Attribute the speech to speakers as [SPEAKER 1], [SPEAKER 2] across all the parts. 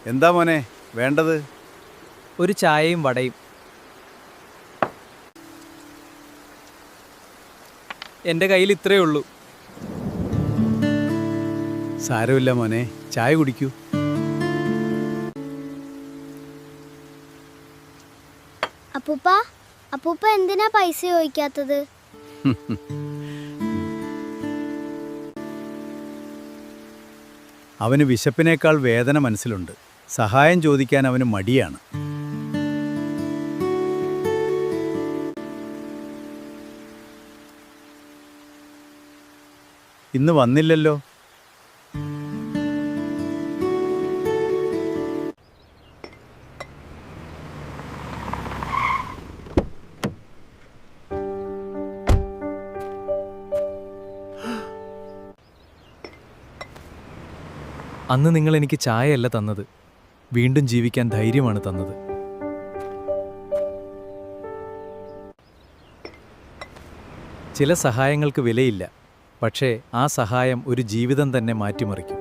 [SPEAKER 1] എന്താ മോനെ വേണ്ടത്?
[SPEAKER 2] ഒരു ചായയും വടയും. എൻ്റെ കയ്യിൽ ഇത്രയേ ഉള്ളൂ.
[SPEAKER 1] സാരമില്ല മോനെ, ചായ കുടിക്കൂ.
[SPEAKER 3] അപ്പൂപ്പ അപ്പൂപ്പ എന്തിനാ പൈസ ചോദിക്കാത്തത്?
[SPEAKER 1] അവന് വിശപ്പിനേക്കാൾ വേദന മനസ്സിലുണ്ട്. സഹായം ചോദിക്കാൻ അവന് മടിയാണ്. ഇന്ന് വന്നില്ലല്ലോ.
[SPEAKER 2] അന്ന് നിങ്ങൾ എനിക്ക് ചായയല്ല തന്നത്, വീണ്ടും ജീവിക്കാൻ ധൈര്യമാണ് തന്നത്. ചില സഹായങ്ങൾക്ക് വിലയില്ല, പക്ഷേ ആ സഹായം ഒരു ജീവിതം തന്നെ മാറ്റിമറിക്കും.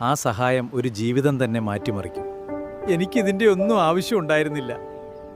[SPEAKER 2] ആ സഹായം ഒരു ജീവിതം തന്നെ മാറ്റിമറിക്കും. എനിക്കിതിൻ്റെ ഒന്നും ആവശ്യമുണ്ടായിരുന്നില്ല.